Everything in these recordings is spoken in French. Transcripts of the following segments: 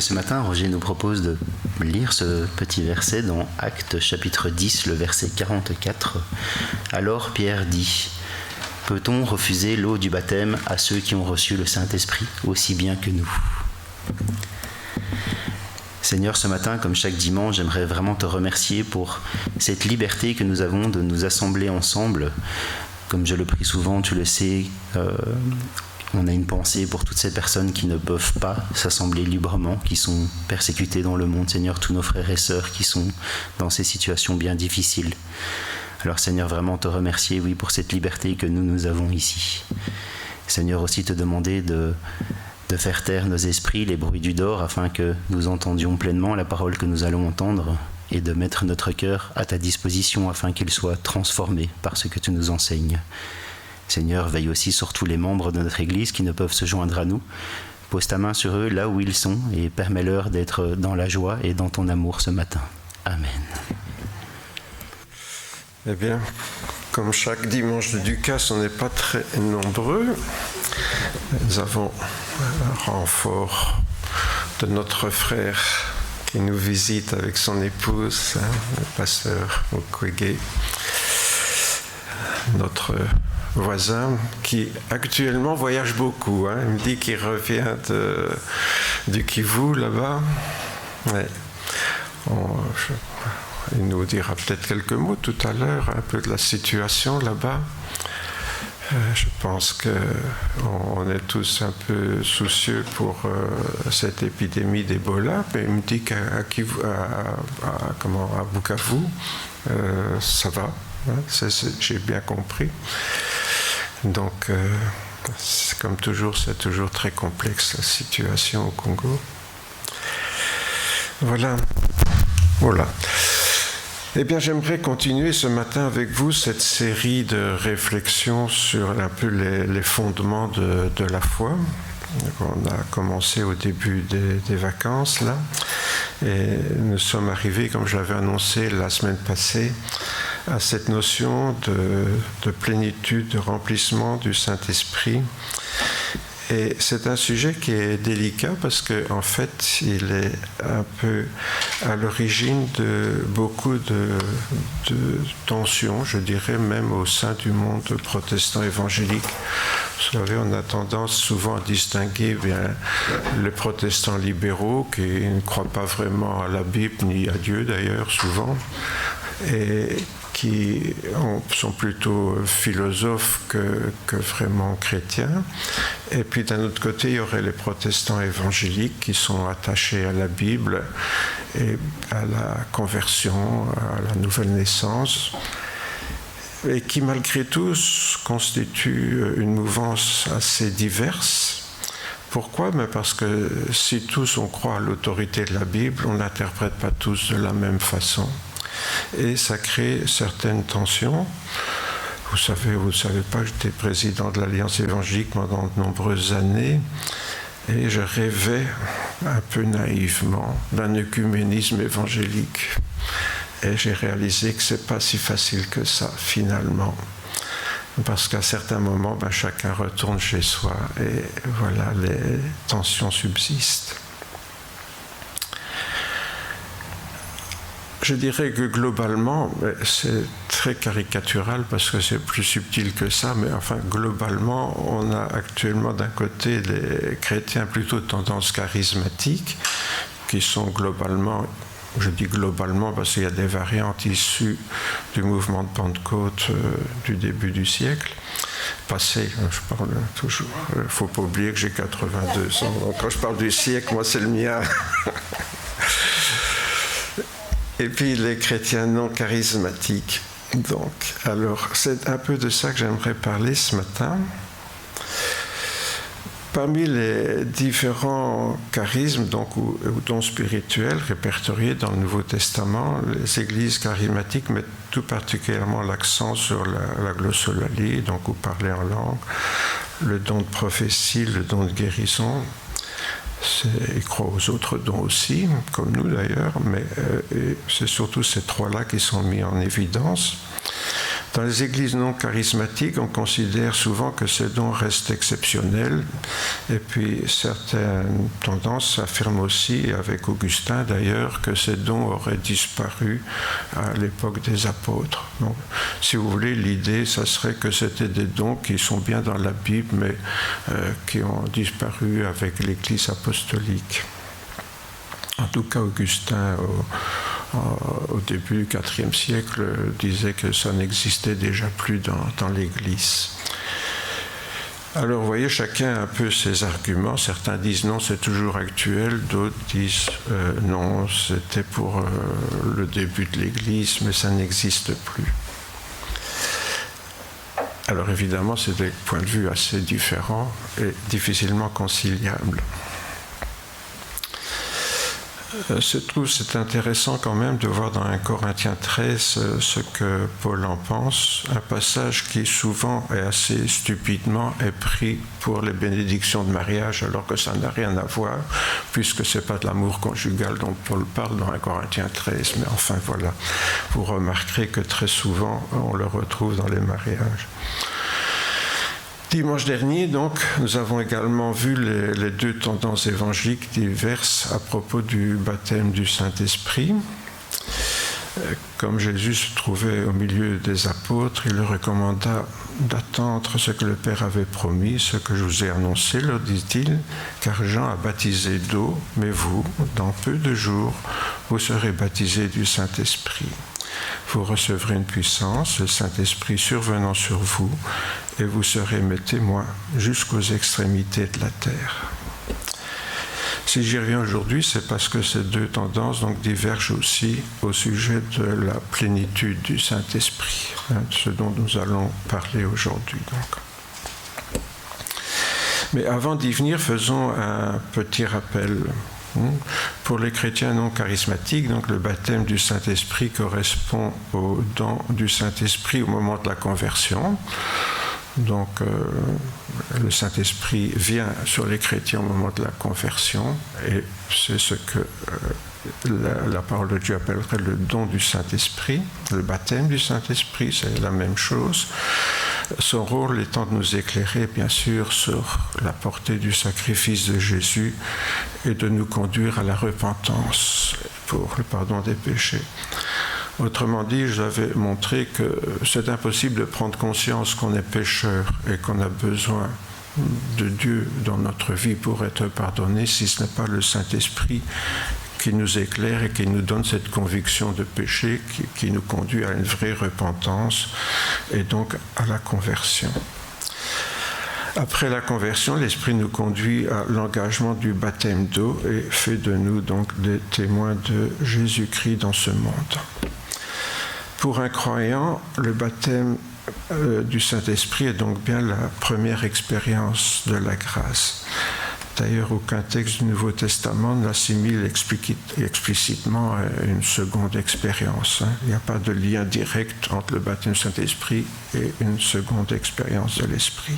Ce matin, Roger nous propose de lire ce petit verset dans Actes chapitre 10, le verset 44. Alors Pierre dit : « Peut-on refuser l'eau du baptême à ceux qui ont reçu le Saint-Esprit aussi bien que nous ?» Seigneur, ce matin, comme chaque dimanche, j'aimerais vraiment te remercier pour cette liberté que nous avons de nous assembler ensemble. Comme je le prie souvent, tu le sais, on a une pensée pour toutes ces personnes qui ne peuvent pas s'assembler librement, qui sont persécutées dans le monde. Seigneur, tous nos frères et sœurs qui sont dans ces situations bien difficiles. Alors Seigneur, vraiment te remercier, oui, pour cette liberté que nous avons ici. Seigneur, aussi te demander de faire taire nos esprits, les bruits du dehors, afin que nous entendions pleinement la parole que nous allons entendre, et de mettre notre cœur à ta disposition afin qu'il soit transformé par ce que tu nous enseignes. Seigneur, veille aussi sur tous les membres de notre Église qui ne peuvent se joindre à nous. Pose ta main sur eux là où ils sont et permets-leur d'être dans la joie et dans ton amour ce matin. Amen. Eh bien, comme chaque dimanche de Ducasse, on n'est pas très nombreux. Nous avons un renfort de notre frère qui nous visite avec son épouse, le pasteur Mukwege, notre voisin qui actuellement voyage beaucoup. Il me dit qu'il revient du Kivu là-bas. Ouais. Il nous dira peut-être quelques mots tout à l'heure, un peu de la situation là-bas. Je pense qu'on est tous un peu soucieux pour cette épidémie d'Ebola, mais il me dit qu'à Bukavu, ça va, j'ai bien compris. Donc, comme toujours, c'est toujours très complexe la situation au Congo. Voilà. Eh bien, j'aimerais continuer ce matin avec vous cette série de réflexions sur un peu les fondements de la foi. On a commencé au début des vacances, là, et nous sommes arrivés, comme je l'avais annoncé la semaine passée, à cette notion de plénitude, de remplissement du Saint-Esprit. Et c'est un sujet qui est délicat parce qu'en fait, il est un peu à l'origine de beaucoup de tensions, je dirais même au sein du monde protestant évangélique. Vous savez, on a tendance souvent à distinguer les protestants libéraux qui ne croient pas vraiment à la Bible ni à Dieu d'ailleurs souvent, et qui sont plutôt philosophes que vraiment chrétiens. Et puis d'un autre côté, il y aurait les protestants évangéliques qui sont attachés à la Bible et à la conversion, à la nouvelle naissance, et qui malgré tout constituent une mouvance assez diverse. Pourquoi ? Parce que si tous on croit à l'autorité de la Bible, on n'interprète pas tous de la même façon. Et ça crée certaines tensions. Vous savez pas que j'étais président de l'Alliance évangélique pendant de nombreuses années et je rêvais un peu naïvement d'un œcuménisme évangélique. Et j'ai réalisé que c'est pas si facile que ça, finalement. Parce qu'à certains moments, chacun retourne chez soi et voilà, les tensions subsistent. Je dirais que globalement, c'est très caricatural parce que c'est plus subtil que ça, mais enfin globalement, on a actuellement d'un côté les chrétiens plutôt de tendance charismatique, qui sont globalement, je dis globalement parce qu'il y a des variantes issues du mouvement de Pentecôte du début du siècle passé, je parle toujours, il ne faut pas oublier que j'ai 82 ans, donc quand je parle du siècle, moi c'est le mien. Et puis les chrétiens non charismatiques. Donc, alors, c'est un peu de ça que j'aimerais parler ce matin. Parmi les différents charismes, donc, ou dons spirituels répertoriés dans le Nouveau Testament, les églises charismatiques mettent tout particulièrement l'accent sur la glossolalie, donc ou parler en langue, le don de prophétie, le don de guérison. Ils croient aux autres dons aussi, comme nous d'ailleurs, mais c'est surtout ces trois-là qui sont mis en évidence. Dans les églises non charismatiques, on considère souvent que ces dons restent exceptionnels, et puis certaines tendances affirment aussi, avec Augustin d'ailleurs, que ces dons auraient disparu à l'époque des apôtres. Donc, si vous voulez, l'idée, ça serait que c'était des dons qui sont bien dans la Bible, mais qui ont disparu avec l'Église apostolique. En tout cas, Augustin, au début du IVe siècle, disait que ça n'existait déjà plus dans l'Église. Alors, vous voyez, chacun a un peu ses arguments. Certains disent non, c'est toujours actuel. D'autres disent non, c'était pour le début de l'Église, mais ça n'existe plus. Alors, évidemment, c'est des points de vue assez différents et difficilement conciliables. Je trouve c'est intéressant quand même de voir dans 1 Corinthiens 13 ce que Paul en pense, un passage qui souvent et assez stupidement est pris pour les bénédictions de mariage alors que ça n'a rien à voir puisque ce n'est pas de l'amour conjugal dont Paul parle dans 1 Corinthiens 13, mais enfin voilà, vous remarquerez que très souvent on le retrouve dans les mariages. Dimanche dernier, donc, nous avons également vu les deux tendances évangéliques diverses à propos du baptême du Saint-Esprit. Comme Jésus se trouvait au milieu des apôtres, il leur recommanda d'attendre ce que le Père avait promis, ce que je vous ai annoncé, leur dit-il, car Jean a baptisé d'eau, mais vous, dans peu de jours, vous serez baptisés du Saint-Esprit. Vous recevrez une puissance, le Saint-Esprit survenant sur vous, et vous serez mes témoins jusqu'aux extrémités de la terre. Si j'y reviens aujourd'hui, c'est parce que ces deux tendances donc, divergent aussi au sujet de la plénitude du Saint-Esprit, ce dont nous allons parler aujourd'hui. Donc. Mais avant d'y venir, faisons un petit rappel. Pour les chrétiens non charismatiques, donc le baptême du Saint-Esprit correspond au don du Saint-Esprit au moment de la conversion. Donc le Saint-Esprit vient sur les chrétiens au moment de la conversion et c'est ce que la parole de Dieu appellerait le don du Saint-Esprit. Le baptême du Saint-Esprit, c'est la même chose. Son rôle étant de nous éclairer, bien sûr, sur la portée du sacrifice de Jésus et de nous conduire à la repentance pour le pardon des péchés. Autrement dit, j'avais montré que c'est impossible de prendre conscience qu'on est pécheur et qu'on a besoin de Dieu dans notre vie pour être pardonné si ce n'est pas le Saint-Esprit qui nous éclaire et qui nous donne cette conviction de péché qui nous conduit à une vraie repentance et donc à la conversion. Après la conversion, l'Esprit nous conduit à l'engagement du baptême d'eau et fait de nous donc des témoins de Jésus-Christ dans ce monde. Pour un croyant, le baptême du Saint-Esprit est donc bien la première expérience de la grâce. D'ailleurs, aucun texte du Nouveau Testament n'assimile explicitement à une seconde expérience. Il n'y a pas de lien direct entre le baptême du Saint-Esprit et une seconde expérience de l'Esprit.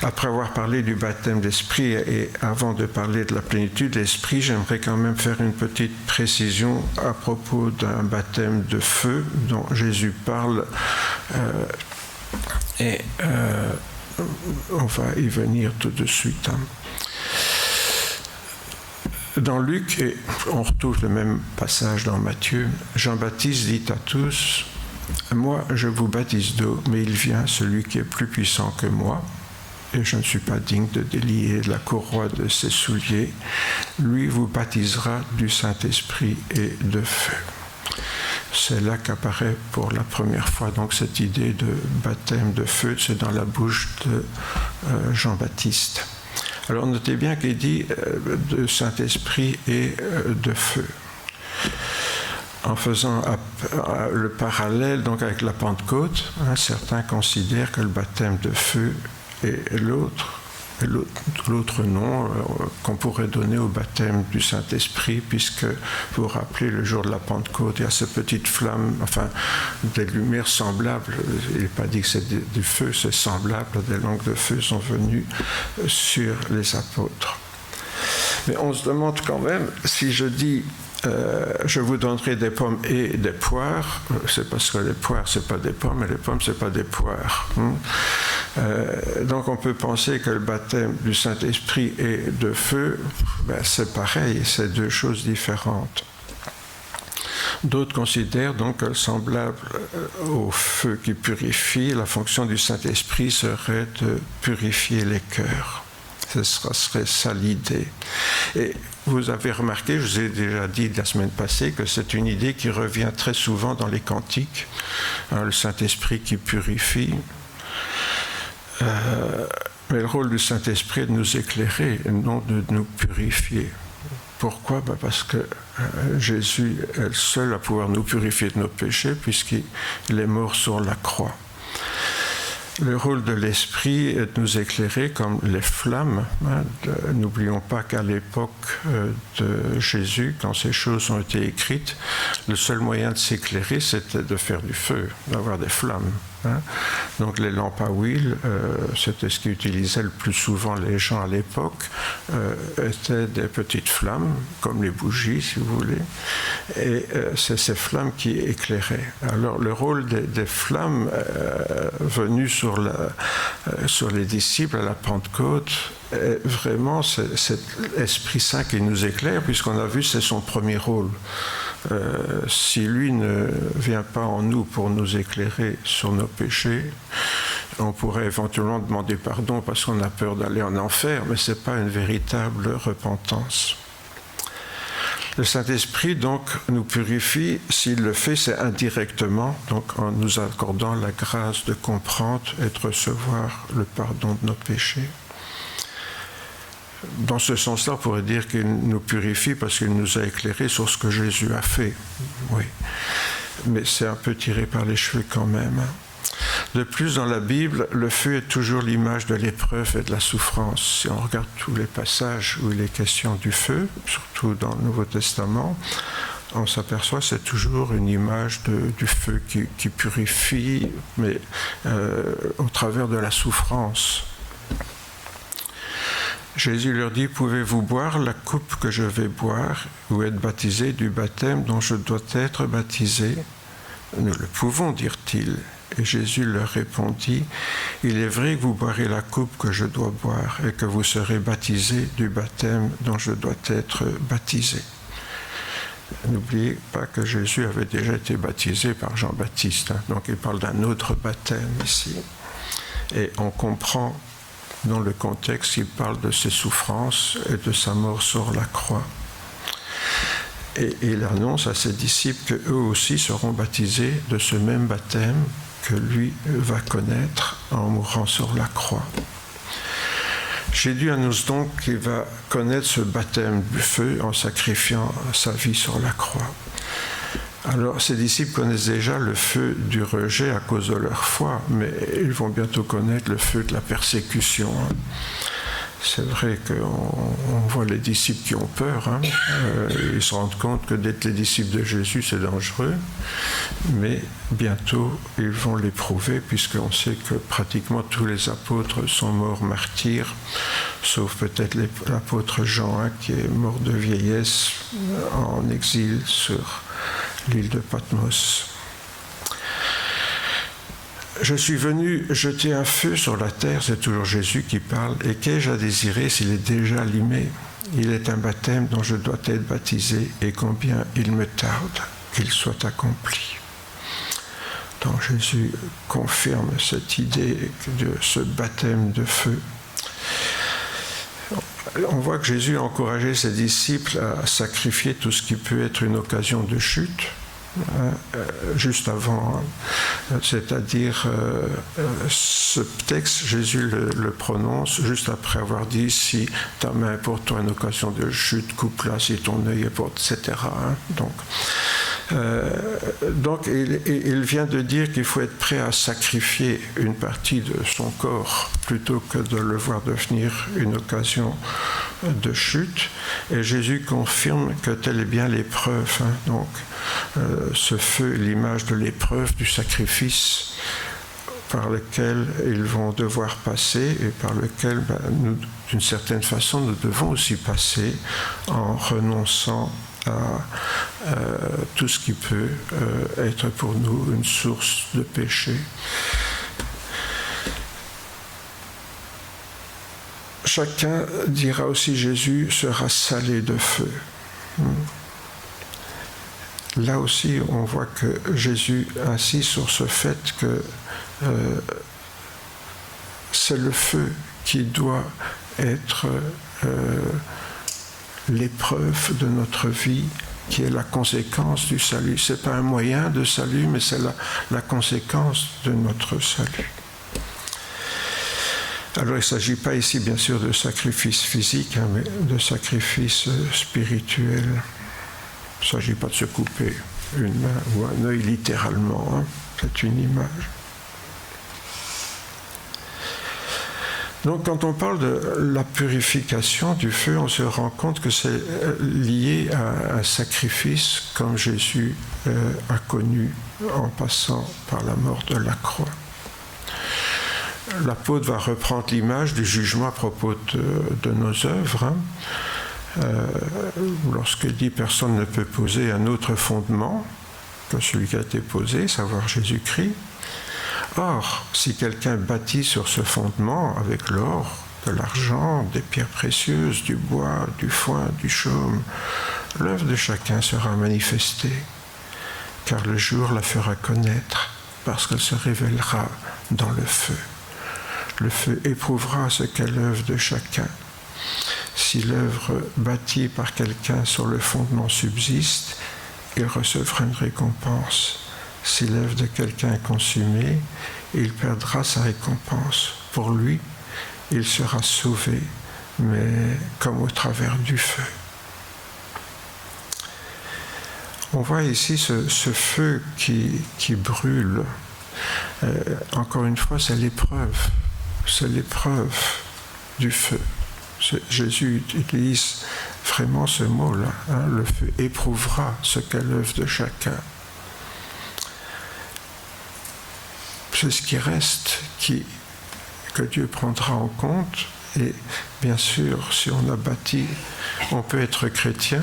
Après avoir parlé du baptême d'Esprit et avant de parler de la plénitude de l'Esprit, j'aimerais quand même faire une petite précision à propos d'un baptême de feu dont Jésus parle on va y venir tout de suite. Dans Luc, et on retrouve le même passage dans Matthieu, Jean-Baptiste dit à tous, « Moi, je vous baptise d'eau, mais il vient celui qui est plus puissant que moi, et je ne suis pas digne de délier la courroie de ses souliers. Lui vous baptisera du Saint-Esprit et de feu. » C'est là qu'apparaît pour la première fois donc cette idée de baptême de feu, c'est dans la bouche de Jean-Baptiste. Alors notez bien qu'il dit de Saint-Esprit et de feu. En faisant le parallèle donc avec la Pentecôte, certains considèrent que le baptême de feu est l'autre nom qu'on pourrait donner au baptême du Saint-Esprit, puisque vous vous rappelez, le jour de la Pentecôte, il y a ces petites flammes, enfin des lumières semblables, il n'est pas dit que c'est du feu, c'est semblable, des langues de feu sont venues sur les apôtres. Mais on se demande quand même, si je dis je vous donnerai des pommes et des poires. C'est parce que les poires, c'est pas des pommes, et les pommes, c'est pas des poires. Donc on peut penser que le baptême du Saint-Esprit et de feu, c'est pareil, c'est deux choses différentes. D'autres considèrent donc que semblable au feu qui purifie, la fonction du Saint-Esprit serait de purifier les cœurs. Ce serait ça l'idée. Et vous avez remarqué, je vous ai déjà dit la semaine passée, que c'est une idée qui revient très souvent dans les cantiques. Le Saint-Esprit qui purifie. Mais le rôle du Saint-Esprit est de nous éclairer, et non de nous purifier. Pourquoi ? Parce que Jésus est le seul à pouvoir nous purifier de nos péchés, puisqu'il est mort sur la croix. Le rôle de l'Esprit est de nous éclairer comme les flammes. N'oublions pas qu'à l'époque de Jésus, quand ces choses ont été écrites, le seul moyen de s'éclairer, c'était de faire du feu, d'avoir des flammes. Donc les lampes à huile, c'était ce qu'utilisaient le plus souvent les gens à l'époque, étaient des petites flammes, comme les bougies si vous voulez, et c'est ces flammes qui éclairaient. Alors le rôle des flammes venues sur les disciples à la Pentecôte est vraiment cet Esprit Saint qui nous éclaire, puisqu'on a vu c'est son premier rôle. Si lui ne vient pas en nous pour nous éclairer sur nos péchés, on pourrait éventuellement demander pardon parce qu'on a peur d'aller en enfer, mais ce n'est pas une véritable repentance. Le Saint-Esprit, donc, nous purifie. S'il le fait, c'est indirectement, donc en nous accordant la grâce de comprendre et de recevoir le pardon de nos péchés. Dans ce sens-là, on pourrait dire qu'il nous purifie parce qu'il nous a éclairés sur ce que Jésus a fait. Oui, mais c'est un peu tiré par les cheveux quand même. De plus, dans la Bible, le feu est toujours l'image de l'épreuve et de la souffrance. Si on regarde tous les passages où il est question du feu, surtout dans le Nouveau Testament, on s'aperçoit que c'est toujours une image du feu qui purifie, mais au travers de la souffrance. Jésus leur dit, « Pouvez-vous boire la coupe que je vais boire ou être baptisé du baptême dont je dois être baptisé ?» Nous le pouvons, dirent-ils. Et Jésus leur répondit, « Il est vrai que vous boirez la coupe que je dois boire et que vous serez baptisés du baptême dont je dois être baptisé. » N'oubliez pas que Jésus avait déjà été baptisé par Jean-Baptiste, donc il parle d'un autre baptême ici. Et on comprend dans le contexte, il parle de ses souffrances et de sa mort sur la croix. Et il annonce à ses disciples qu'eux aussi seront baptisés de ce même baptême que lui va connaître en mourant sur la croix. Jésus annonce donc qu'il va connaître ce baptême du feu en sacrifiant sa vie sur la croix. Alors, ses disciples connaissent déjà le feu du rejet à cause de leur foi, mais ils vont bientôt connaître le feu de la persécution. C'est vrai qu'on voit les disciples qui ont peur. Ils se rendent compte que d'être les disciples de Jésus, c'est dangereux. Mais bientôt, ils vont l'éprouver, puisqu'on sait que pratiquement tous les apôtres sont morts martyrs, sauf peut-être l'apôtre Jean, qui est mort de vieillesse en exil sur l'île de Patmos. Je suis venu jeter un feu sur la terre, c'est toujours Jésus qui parle, et qu'ai-je à désirer s'il est déjà allumé ? Il est un baptême dont je dois être baptisé, et combien il me tarde qu'il soit accompli. Donc Jésus confirme cette idée de ce baptême de feu. On voit que Jésus a encouragé ses disciples à sacrifier tout ce qui peut être une occasion de chute, juste avant, c'est-à-dire ce texte, Jésus le prononce juste après avoir dit « Si ta main est pour toi une occasion de chute, coupe-la, si ton œil est pour... » etc. Donc il vient de dire qu'il faut être prêt à sacrifier une partie de son corps plutôt que de le voir devenir une occasion de chute. Et Jésus confirme que telle est bien l'épreuve. Donc ce feu est l'image de l'épreuve, du sacrifice par lequel ils vont devoir passer et par lequel nous, d'une certaine façon, nous devons aussi passer en renonçant à tout ce qui peut être pour nous une source de péché. Chacun, dira aussi Jésus, sera salé de feu. Là aussi, on voit que Jésus insiste sur ce fait que c'est le feu qui doit être l'épreuve de notre vie, qui est la conséquence du salut. Ce n'est pas un moyen de salut, mais c'est la conséquence de notre salut. Alors il ne s'agit pas ici bien sûr de sacrifice physique, mais de sacrifice spirituel. Il ne s'agit pas de se couper une main ou un œil littéralement, c'est une image. Donc quand on parle de la purification du feu, on se rend compte que c'est lié à un sacrifice comme Jésus a connu en passant par la mort de la croix. L'apôtre va reprendre l'image du jugement à propos de nos œuvres. Lorsqu'il dit « personne ne peut poser un autre fondement que celui qui a été posé, savoir Jésus-Christ ». Or, si quelqu'un bâtit sur ce fondement avec l'or, de l'argent, des pierres précieuses, du bois, du foin, du chaume, l'œuvre de chacun sera manifestée, car le jour la fera connaître, parce qu'elle se révélera dans le feu. Le feu éprouvera ce qu'est l'œuvre de chacun. Si l'œuvre bâtie par quelqu'un sur le fondement subsiste, il recevra une récompense. Si l'œuvre de quelqu'un est consumée, il perdra sa récompense. Pour lui, il sera sauvé, mais comme au travers du feu. On voit ici ce feu qui brûle. Encore une fois, c'est l'épreuve. C'est l'épreuve du feu. Jésus utilise vraiment ce mot-là. Le feu éprouvera ce qu'est l'œuvre de chacun. C'est ce qui reste que Dieu prendra en compte. Et bien sûr, si on a bâti, on peut être chrétien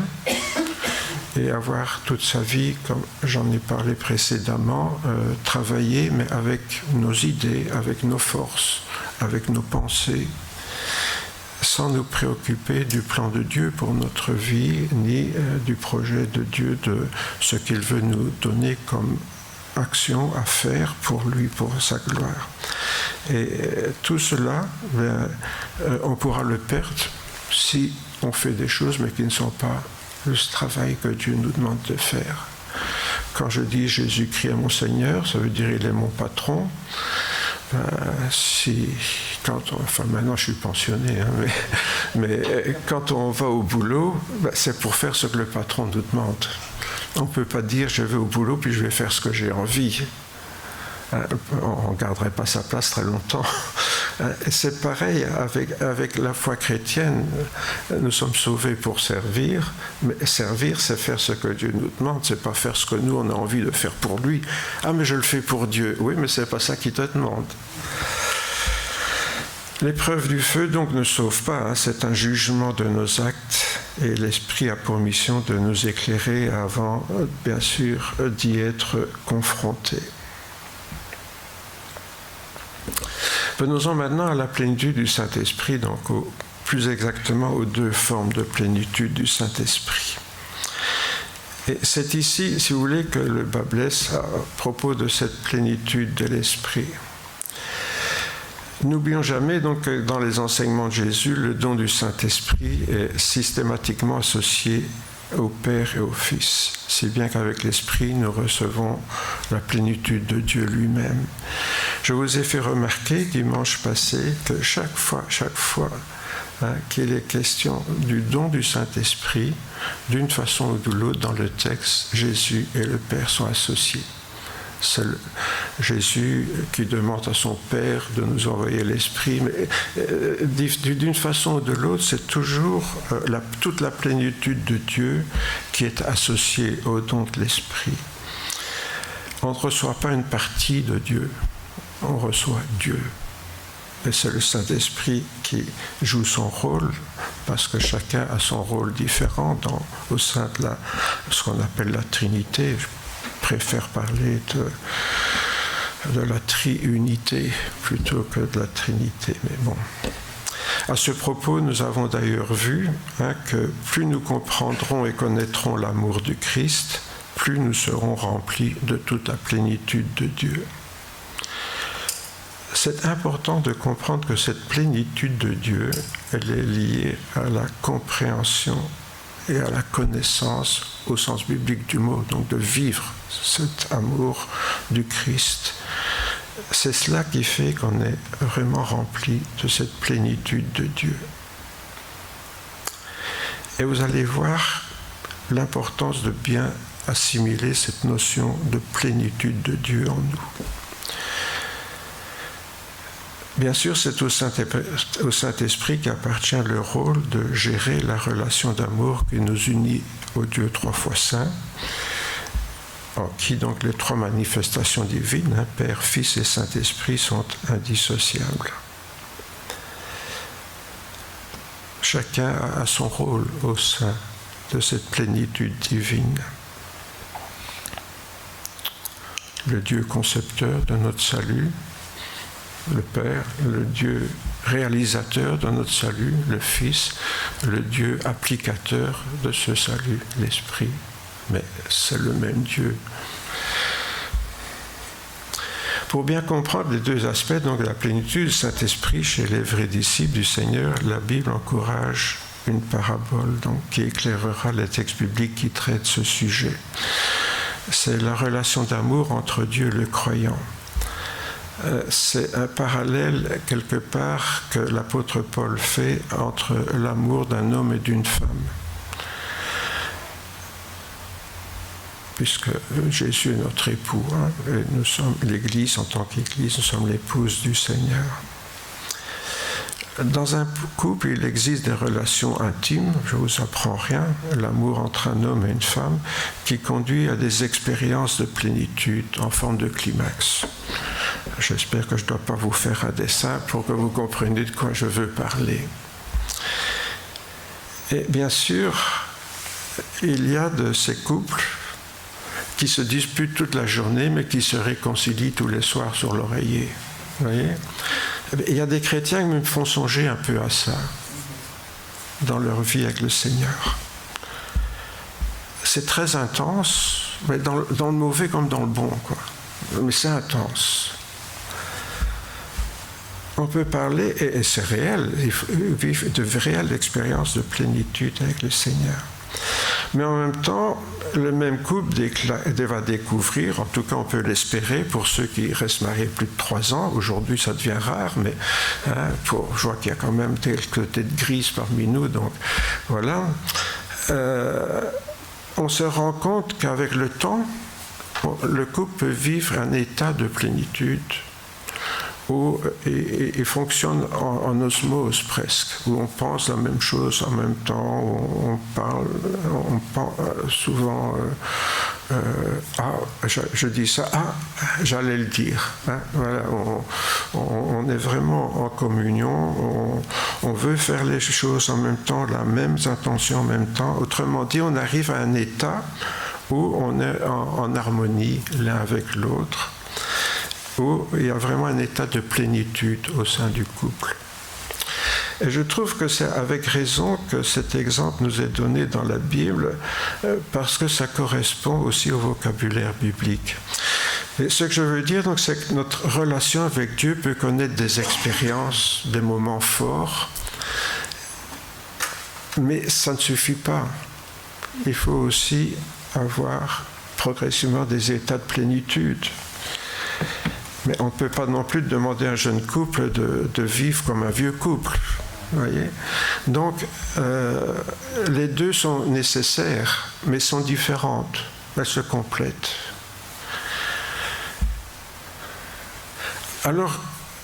et avoir toute sa vie, comme j'en ai parlé précédemment, travailler, mais avec nos idées, avec nos forces, avec nos pensées, sans nous préoccuper du plan de Dieu pour notre vie, ni du projet de Dieu, de ce qu'il veut nous donner comme action à faire pour lui, pour sa gloire. Et tout cela, on pourra le perdre si on fait des choses, mais qui ne sont pas le travail que Dieu nous demande de faire. Quand je dis Jésus-Christ est mon Seigneur, ça veut dire il est mon patron. Maintenant je suis pensionné, mais quand on va au boulot, c'est pour faire ce que le patron nous demande. On ne peut pas dire je vais au boulot puis je vais faire ce que j'ai envie. On ne garderait pas sa place très longtemps. C'est pareil avec la foi chrétienne. Nous sommes sauvés pour servir, mais servir, c'est faire ce que Dieu nous demande, c'est pas faire ce que nous on a envie de faire pour lui. Ah, mais je le fais pour Dieu. Oui, mais c'est pas ça qu'il te demande. L'épreuve du feu donc ne sauve pas, c'est un jugement de nos actes et l'Esprit a pour mission de nous éclairer avant, bien sûr, d'y être confrontés. Venons-en maintenant à la plénitude du Saint-Esprit, donc plus exactement aux deux formes de plénitude du Saint-Esprit. Et c'est ici, si vous voulez, que le bât blesse à propos de cette plénitude de l'Esprit. N'oublions jamais donc que dans les enseignements de Jésus, le don du Saint-Esprit est systématiquement associé au Père et au Fils, si bien qu'avec l'Esprit, nous recevons la plénitude de Dieu lui-même. Je vous ai fait remarquer dimanche passé que chaque fois qu'il est question du don du Saint-Esprit, d'une façon ou de l'autre dans le texte, Jésus et le Père sont associés. C'est Jésus qui demande à son Père de nous envoyer l'Esprit, mais d'une façon ou de l'autre, c'est toujours toute la plénitude de Dieu qui est associée au don de l'Esprit. On ne reçoit pas une partie de Dieu, on reçoit Dieu. mais c'est le Saint-Esprit qui joue son rôle, parce que chacun a son rôle différent au sein de ce qu'on appelle la Trinité. Je préfère parler de la triunité plutôt que de la Trinité, mais bon. À ce propos, nous avons d'ailleurs vu que plus nous comprendrons et connaîtrons l'amour du Christ, plus nous serons remplis de toute la plénitude de Dieu. C'est important de comprendre que cette plénitude de Dieu, elle est liée à la compréhension et à la connaissance au sens biblique du mot, donc de vivre cet amour du Christ. C'est cela qui fait qu'on est vraiment rempli de cette plénitude de Dieu. Et vous allez voir l'importance de bien assimiler cette notion de plénitude de Dieu en nous. Bien sûr, c'est au Saint-Esprit qu'appartient le rôle de gérer la relation d'amour qui nous unit au Dieu trois fois saint, en qui donc les trois manifestations divines, Père, Fils et Saint-Esprit, sont indissociables. Chacun a son rôle au sein de cette plénitude divine. Le Dieu concepteur de notre salut, le Père, le Dieu réalisateur de notre salut, le Fils, le Dieu applicateur de ce salut, l'Esprit. Mais c'est le même Dieu. Pour bien comprendre les deux aspects, donc la plénitude du Saint-Esprit chez les vrais disciples du Seigneur, la Bible encourage une parabole qui éclairera les textes bibliques qui traitent ce sujet. C'est la relation d'amour entre Dieu et le croyant. C'est un parallèle quelque part que l'apôtre Paul fait entre l'amour d'un homme et d'une femme. Puisque Jésus est notre époux, et nous sommes l'Église en tant qu'Église, nous sommes l'épouse du Seigneur. Dans un couple, il existe des relations intimes, je ne vous apprends rien, l'amour entre un homme et une femme, qui conduit à des expériences de plénitude en forme de climax. J'espère que je ne dois pas vous faire un dessin pour que vous compreniez de quoi je veux parler. Et bien sûr, il y a de ces couples qui se disputent toute la journée, mais qui se réconcilient tous les soirs sur l'oreiller. Vous voyez ? Il y a des chrétiens qui me font songer un peu à ça, dans leur vie avec le Seigneur. C'est très intense, mais dans le mauvais comme dans le bon, quoi. Mais c'est intense. On peut parler, et c'est réel, vivre de réelles expériences de plénitude avec le Seigneur. Mais en même temps, le même couple va découvrir, en tout cas on peut l'espérer pour ceux qui restent mariés plus de 3 ans, aujourd'hui ça devient rare, mais je vois qu'il y a quand même quelques têtes grises parmi nous, donc voilà. On se rend compte qu'avec le temps, le couple peut vivre un état de plénitude où il fonctionne en osmose presque, où on pense la même chose en même temps, où on parle souvent je dis ça, j'allais le dire. Voilà, on est vraiment en communion, on veut faire les choses en même temps, la même intention en même temps. Autrement dit, on arrive à un état où on est en harmonie l'un avec l'autre, où il y a vraiment un état de plénitude au sein du couple. Et je trouve que c'est avec raison que cet exemple nous est donné dans la Bible, parce que ça correspond aussi au vocabulaire biblique. Et ce que je veux dire, donc, c'est que notre relation avec Dieu peut connaître des expériences, des moments forts, mais ça ne suffit pas. Il faut aussi avoir progressivement des états de plénitude. Mais on ne peut pas non plus demander à un jeune couple de vivre comme un vieux couple. Voyez ? Donc, les deux sont nécessaires, mais sont différentes. Elles se complètent. Alors,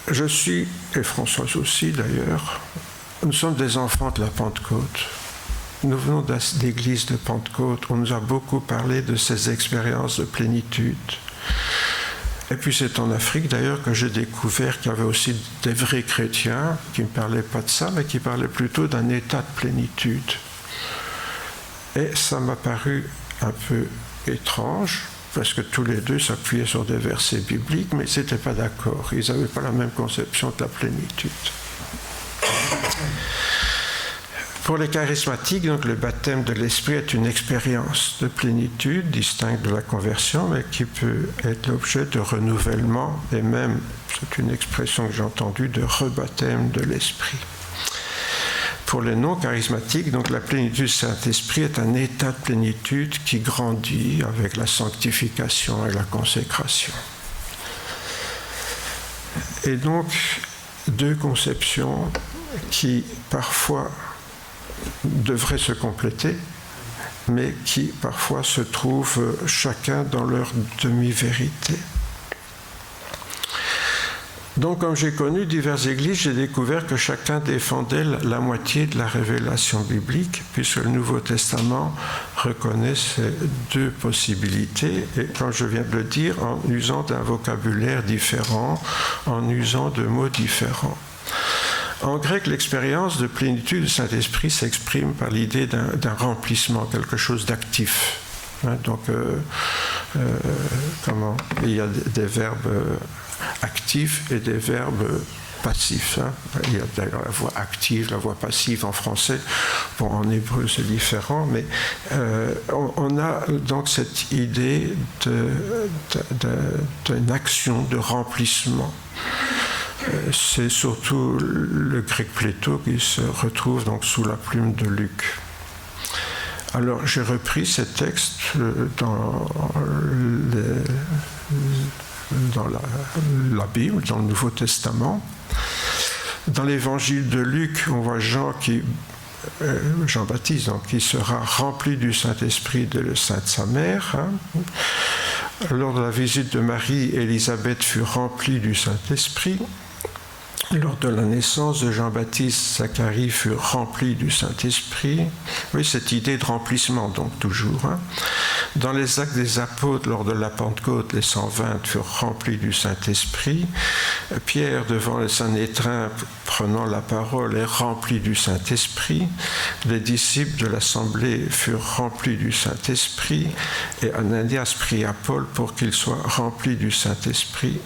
je suis, et Françoise aussi d'ailleurs, nous sommes des enfants de la Pentecôte. Nous venons de l'église de Pentecôte. On nous a beaucoup parlé de ces expériences de plénitude. Et puis c'est en Afrique d'ailleurs que j'ai découvert qu'il y avait aussi des vrais chrétiens qui ne parlaient pas de ça, mais qui parlaient plutôt d'un état de plénitude. Et ça m'a paru un peu étrange, parce que tous les deux s'appuyaient sur des versets bibliques, mais ils n'étaient pas d'accord. Ils n'avaient pas la même conception de la plénitude. Pour les charismatiques, donc, le baptême de l'Esprit est une expérience de plénitude distincte de la conversion, mais qui peut être l'objet de renouvellement et même, c'est une expression que j'ai entendue, de rebaptême de l'Esprit. Pour les non-charismatiques, donc, la plénitude du Saint-Esprit est un état de plénitude qui grandit avec la sanctification et la consécration. Et donc, deux conceptions qui parfois devraient se compléter, mais qui parfois se trouvent chacun dans leur demi-vérité. Donc, comme j'ai connu diverses églises, j'ai découvert que chacun défendait la moitié de la révélation biblique, puisque le Nouveau Testament reconnaît ces deux possibilités, et comme je viens de le dire, en usant d'un vocabulaire différent, en usant de mots différents. En grec, l'expérience de plénitude du Saint-Esprit s'exprime par l'idée d'un remplissement, quelque chose d'actif. Donc, il y a des verbes actifs et des verbes passifs. Il y a d'ailleurs la voix active, la voix passive en français. Bon, en hébreu, c'est différent, mais on a donc cette idée d'une action de remplissement. C'est surtout le grec pléto qui se retrouve donc sous la plume de Luc. Alors j'ai repris ces textes dans la Bible, dans le Nouveau Testament. Dans l'évangile de Luc, on voit Jean-Baptiste, donc, qui sera rempli du Saint-Esprit de Sainte sa mère. Lors de la visite de Marie, Élisabeth fut remplie du Saint-Esprit. Lors de la naissance de Jean-Baptiste, Zacharie fut rempli du Saint-Esprit. Oui, cette idée de remplissement, donc, toujours. Dans les Actes des Apôtres, lors de la Pentecôte, les 120 furent remplis du Saint-Esprit. Pierre, devant le Sanhédrin, prenant la parole, est rempli du Saint-Esprit. Les disciples de l'Assemblée furent remplis du Saint-Esprit. Et Ananias pria Paul pour qu'il soit rempli du Saint-Esprit.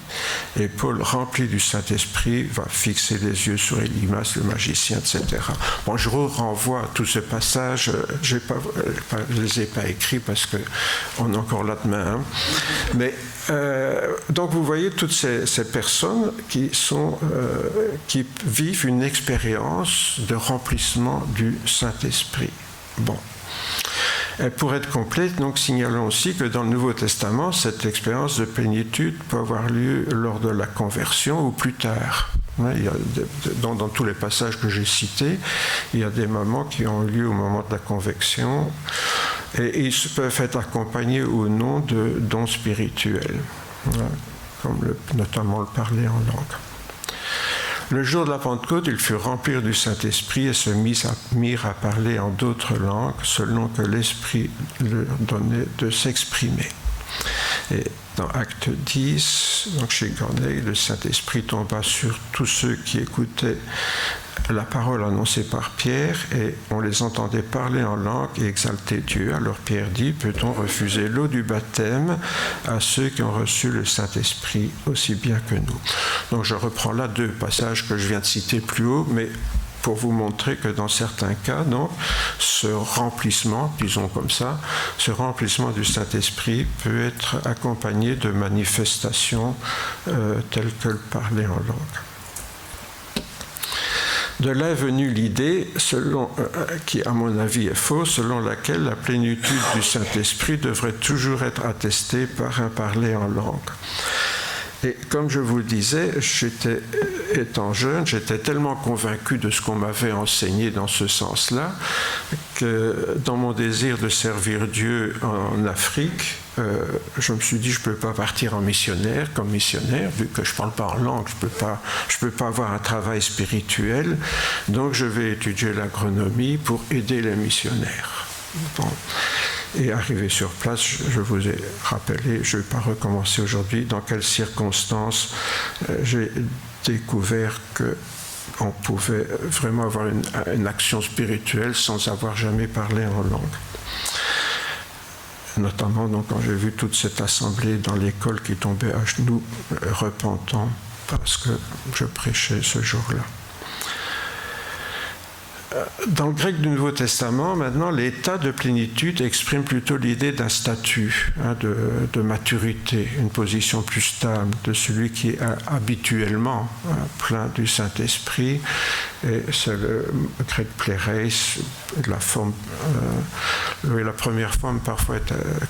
Et Paul, rempli du Saint-Esprit, va fixer les yeux sur Élymas, le magicien, etc. Bon, je vous renvoie à tous ces passages. Je ne les ai pas écrits parce qu'on est encore là demain. Mais donc vous voyez toutes ces personnes qui vivent une expérience de remplissement du Saint-Esprit. Bon. Et pour être complète, donc signalons aussi que dans le Nouveau Testament, cette expérience de plénitude peut avoir lieu lors de la conversion ou plus tard. Il y a dans tous les passages que j'ai cités, il y a des moments qui ont lieu au moment de la conversion et ils peuvent être accompagnés ou non de dons spirituels, comme notamment le parler en langue. Le jour de la Pentecôte, ils furent remplis du Saint-Esprit et se mirent à parler en d'autres langues selon que l'Esprit leur donnait de s'exprimer. Et dans Acte 10, donc chez Corneille, le Saint-Esprit tomba sur tous ceux qui écoutaient la parole annoncée par Pierre et on les entendait parler en langue et exalter Dieu. Alors Pierre dit, peut-on refuser l'eau du baptême à ceux qui ont reçu le Saint-Esprit aussi bien que nous? Donc je reprends là deux passages que je viens de citer plus haut, mais pour vous montrer que dans certains cas, donc, ce remplissement, disons comme ça, ce remplissement du Saint-Esprit peut être accompagné de manifestations telles que le parler en langue. De là est venue l'idée, qui à mon avis est fausse, selon laquelle la plénitude du Saint-Esprit devrait toujours être attestée par un parler en langue. Et comme je vous le disais, étant jeune, j'étais tellement convaincu de ce qu'on m'avait enseigné dans ce sens-là, que dans mon désir de servir Dieu en Afrique, je me suis dit, je ne peux pas partir comme missionnaire, vu que je ne parle pas en langue, je peux pas avoir un travail spirituel, donc je vais étudier l'agronomie pour aider les missionnaires. Bon. Et arrivé sur place, je vous ai rappelé, je ne vais pas recommencer aujourd'hui, dans quelles circonstances j'ai découvert qu'on pouvait vraiment avoir une action spirituelle sans avoir jamais parlé en langue. Notamment donc, quand j'ai vu toute cette assemblée dans l'école qui tombait à genoux, repentant parce que je prêchais ce jour-là. Dans le grec du Nouveau Testament, maintenant, l'état de plénitude exprime plutôt l'idée d'un statut, de maturité, une position plus stable de celui qui est habituellement plein du Saint-Esprit. Et c'est le grec pléreis, la forme, la première forme parfois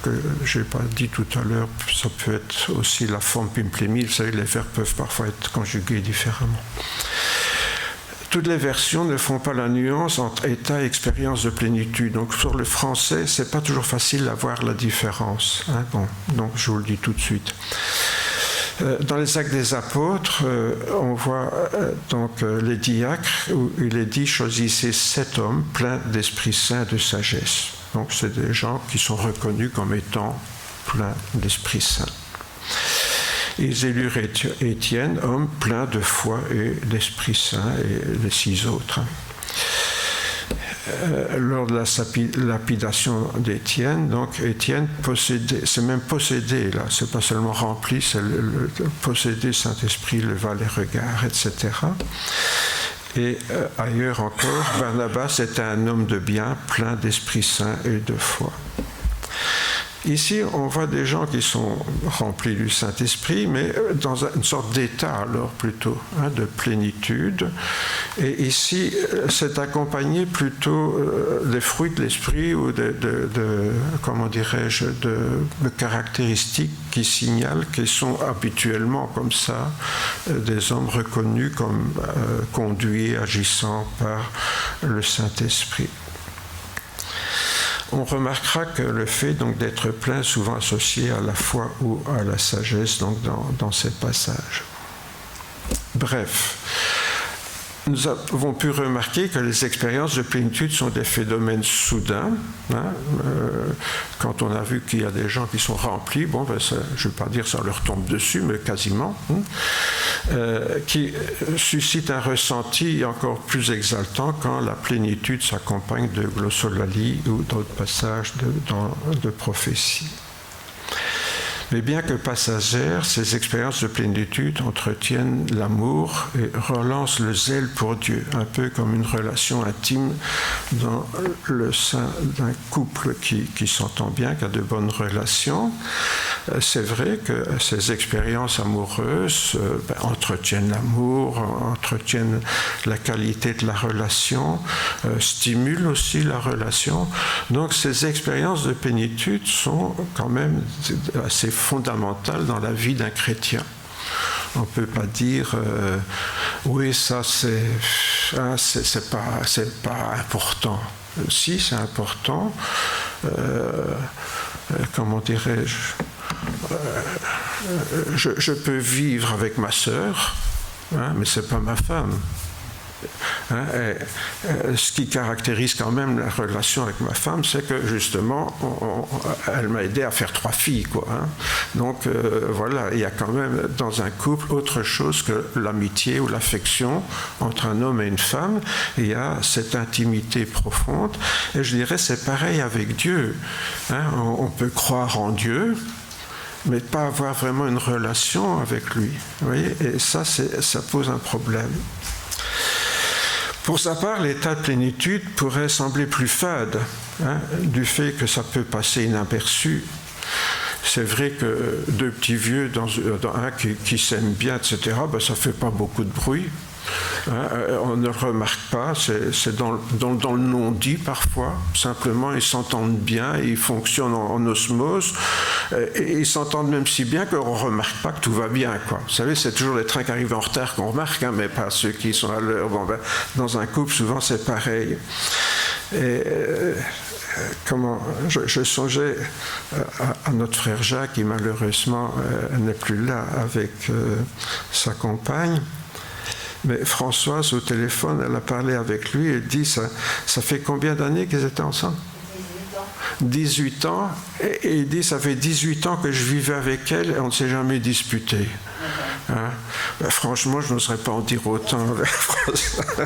que je n'ai pas dit tout à l'heure, ça peut être aussi la forme pimplémi. Vous savez, les verbes peuvent parfois être conjugués différemment. Toutes les versions ne font pas la nuance entre état et expérience de plénitude. Donc sur le français, c'est pas toujours facile d'avoir la différence. Bon, donc je vous le dis tout de suite. Dans les Actes des Apôtres, on voit donc les diacres où il est dit « choisissez 7 hommes pleins d'Esprit Saint et de sagesse ». Donc c'est des gens qui sont reconnus comme étant pleins d'Esprit Saint. Ils élurent Étienne, homme plein de foi et d'Esprit Saint, et les 6 autres. Lors de la lapidation d'Étienne, donc Étienne possédait, c'est même possédé là, c'est pas seulement rempli, c'est le possédé Saint-Esprit leva les regards, etc. Et ailleurs encore, Barnabas était un homme de bien, plein d'Esprit Saint et de foi. Ici, on voit des gens qui sont remplis du Saint-Esprit, mais dans une sorte d'état, alors plutôt, de plénitude. Et ici, c'est accompagné plutôt des fruits de l'Esprit ou comment dirais-je, de caractéristiques qui signalent qu'ils sont habituellement comme ça, des hommes reconnus comme conduits, agissant par le Saint-Esprit. On remarquera que le fait donc d'être plein est souvent associé à la foi ou à la sagesse donc dans ces passages. Bref, nous avons pu remarquer que les expériences de plénitude sont des phénomènes soudains. Quand on a vu qu'il y a des gens qui sont remplis, bon, ben ça, je ne vais pas dire ça leur tombe dessus, mais quasiment, qui suscitent un ressenti encore plus exaltant quand la plénitude s'accompagne de glossolalie ou d'autres passages de prophétie. Mais bien que passagères, ces expériences de plénitude entretiennent l'amour et relancent le zèle pour Dieu, un peu comme une relation intime dans le sein d'un couple qui s'entend bien, qui a de bonnes relations. C'est vrai que ces expériences amoureuses entretiennent l'amour, entretiennent la qualité de la relation, stimulent aussi la relation. Donc ces expériences de plénitude sont quand même assez fondamentale dans la vie d'un chrétien. On ne peut pas dire oui, ça c'est pas important. Si, c'est important. Comment dirais-je, je peux vivre avec ma sœur, mais c'est pas ma femme. Ce qui caractérise quand même la relation avec ma femme, c'est que justement, elle m'a aidé à faire 3 filles, quoi. Donc voilà, il y a quand même dans un couple autre chose que l'amitié ou l'affection entre un homme et une femme. Il y a cette intimité profonde. Et je dirais, c'est pareil avec Dieu. On peut croire en Dieu, mais pas avoir vraiment une relation avec lui. Vous voyez, et ça pose un problème. Pour sa part, l'état de plénitude pourrait sembler plus fade, du fait que ça peut passer inaperçu. C'est vrai que 2 petits vieux dans un qui s'aiment bien, etc., ça ne fait pas beaucoup de bruit. On ne le remarque pas, c'est dans le non-dit parfois. Simplement, ils s'entendent bien, ils fonctionnent en osmose, et ils s'entendent même si bien qu'on ne remarque pas que tout va bien, quoi. Vous savez, c'est toujours les trains qui arrivent en retard qu'on remarque, mais pas ceux qui sont à l'heure. Bon, dans un couple, souvent, c'est pareil. Et je songeais à notre frère Jacques, qui malheureusement n'est plus là avec sa compagne. Mais Françoise, au téléphone, elle a parlé avec lui et dit, ça fait combien d'années qu'ils étaient ensemble ? 18 ans, et il dit, ça fait 18 ans que je vivais avec elle et on ne s'est jamais disputé. Hein? Ben, franchement, je n'oserais pas en dire autant avec François.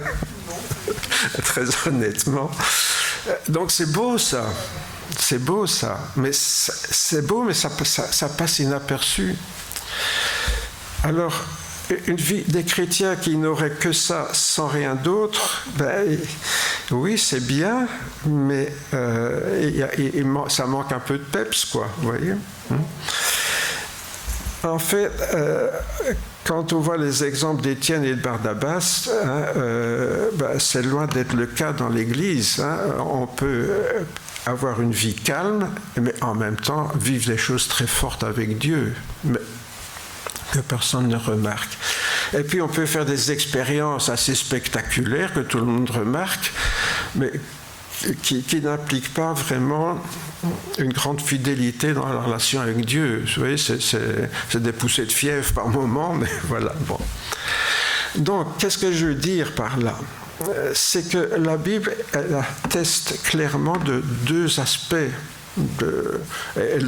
Très honnêtement. Donc c'est beau ça. C'est beau ça. Mais c'est beau, mais ça passe inaperçu. Alors, une vie des chrétiens qui n'auraient que ça sans rien d'autre, ben, oui, c'est bien, mais ça manque un peu de peps, quoi, vous voyez. En fait, quand on voit les exemples d'Étienne et de Barnabas, ben, c'est loin d'être le cas dans l'Église. Hein. On peut avoir une vie calme, mais en même temps vivre des choses très fortes avec Dieu. Mais que personne ne remarque. Et puis on peut faire des expériences assez spectaculaires que tout le monde remarque, mais qui n'impliquent pas vraiment une grande fidélité dans la relation avec Dieu. Vous voyez, c'est des poussées de fièvre par moment, mais voilà. Bon. Donc, qu'est-ce que je veux dire par là ? C'est que la Bible, elle atteste clairement de deux aspects.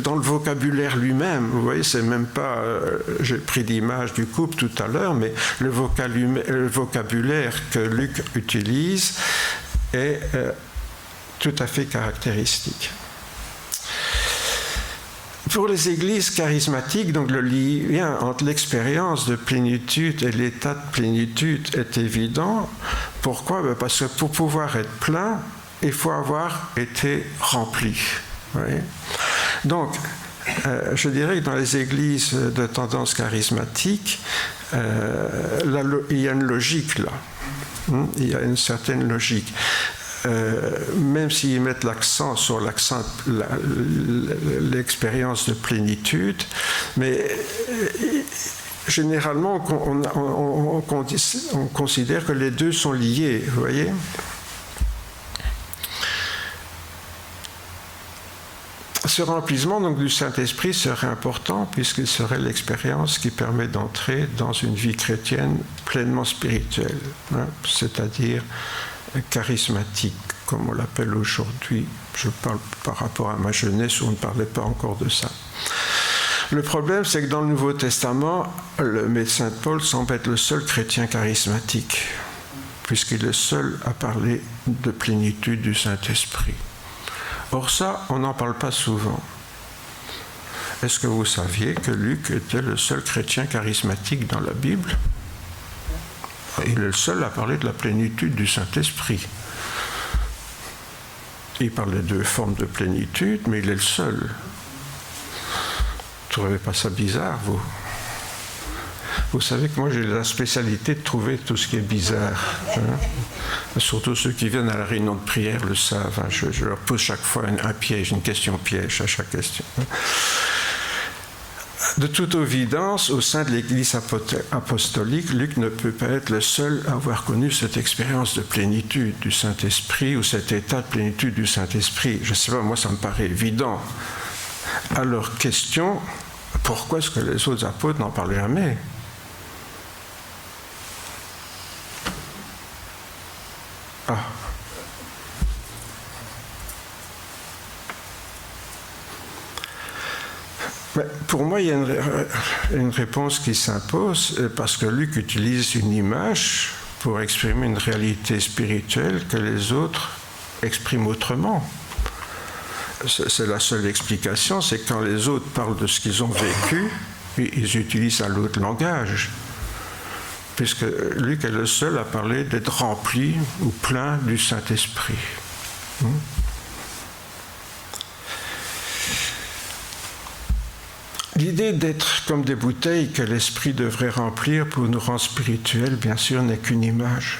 Dans le vocabulaire lui-même, vous voyez, c'est même pas, j'ai pris l'image du couple tout à l'heure, mais le vocabulaire que Luc utilise est tout à fait caractéristique. Pour les églises charismatiques, donc le lien entre l'expérience de plénitude et l'état de plénitude est évident. Pourquoi ? Parce que pour pouvoir être plein, il faut avoir été rempli. Oui. Donc, je dirais que dans les églises de tendance charismatique, il y a une logique là. Il y a une certaine logique. Même s'ils mettent l'accent sur l'expérience de plénitude, mais généralement, on considère que les deux sont liés, vous voyez ? Ce remplissement donc, du Saint-Esprit serait important puisqu'il serait l'expérience qui permet d'entrer dans une vie chrétienne pleinement spirituelle, hein, c'est-à-dire charismatique, comme on l'appelle aujourd'hui. Je parle par rapport à ma jeunesse où on ne parlait pas encore de ça. Le problème, c'est que dans le Nouveau Testament, le médecin Paul semble être le seul chrétien charismatique, puisqu'il est le seul à parler de plénitude du Saint-Esprit. Or ça, on n'en parle pas souvent. Est-ce que vous saviez que Luc était le seul chrétien charismatique dans la Bible ? Il est le seul à parler de la plénitude du Saint-Esprit. Il parle des deux formes de plénitude, mais il est le seul. Vous ne trouvez pas ça bizarre, vous ? Vous savez que moi j'ai la spécialité de trouver tout ce qui est bizarre. Hein? Surtout ceux qui viennent à la réunion de prière le savent. Hein? Je leur pose chaque fois un piège, une question piège à chaque question. De toute évidence, au sein de l'Église apostolique, Luc ne peut pas être le seul à avoir connu cette expérience de plénitude du Saint-Esprit ou cet état de plénitude du Saint-Esprit. Je ne sais pas, moi ça me paraît évident. Alors, question, pourquoi est-ce que les autres apôtres n'en parlaient jamais ? Ah. Mais pour moi, il y a une réponse qui s'impose parce que Luc utilise une image pour exprimer une réalité spirituelle que les autres expriment autrement. C'est la seule explication, c'est que quand les autres parlent de ce qu'ils ont vécu, ils utilisent un autre langage. Puisque Luc est le seul à parler d'être rempli ou plein du Saint-Esprit. L'idée d'être comme des bouteilles que l'Esprit devrait remplir pour nous rendre spirituels, bien sûr, n'est qu'une image.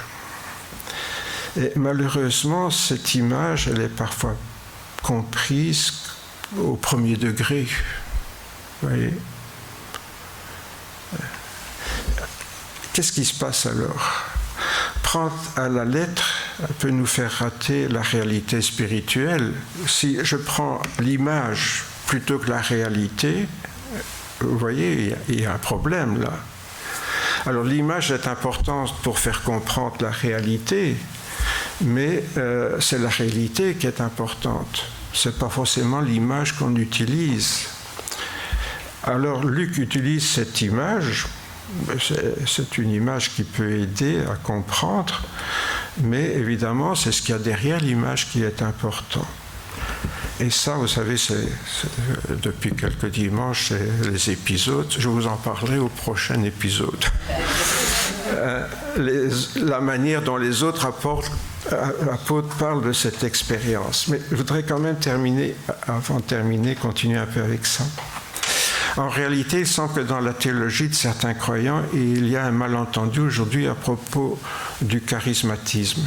Et malheureusement, cette image, elle est parfois comprise au premier degré. Vous voyez ? Qu'est-ce qui se passe alors ? Prendre à la lettre peut nous faire rater la réalité spirituelle. Si je prends l'image plutôt que la réalité, vous voyez, il y a un problème là. Alors l'image est importante pour faire comprendre la réalité, mais c'est la réalité qui est importante. Ce n'est pas forcément l'image qu'on utilise. Alors Luc utilise cette image, c'est une image qui peut aider à comprendre, mais évidemment c'est ce qu'il y a derrière l'image qui est important. Et ça, vous savez, depuis quelques dimanches, c'est les épisodes. Je vous en parlerai au prochain épisode. La manière dont les autres apôtres parlent de cette expérience. Mais je voudrais quand même continuer un peu avec ça. En réalité, il semble que dans la théologie de certains croyants, il y a un malentendu aujourd'hui à propos du charismatisme.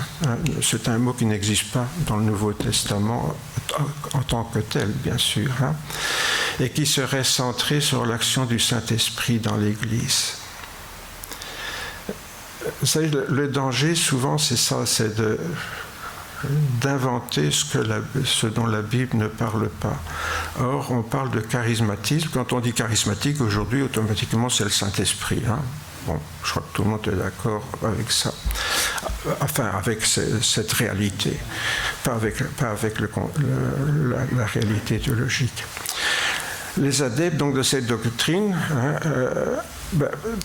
C'est un mot qui n'existe pas dans le Nouveau Testament en tant que tel, bien sûr, et qui serait centré sur l'action du Saint-Esprit dans l'Église. Vous savez, le danger, souvent, c'est ça, c'est d'inventer ce dont la Bible ne parle pas. Or, on parle de charismatisme. Quand on dit charismatique, aujourd'hui, automatiquement, c'est le Saint-Esprit. Bon, je crois que tout le monde est d'accord avec ça. Enfin, avec cette réalité, pas avec la réalité théologique. Les adeptes donc, de cette doctrine,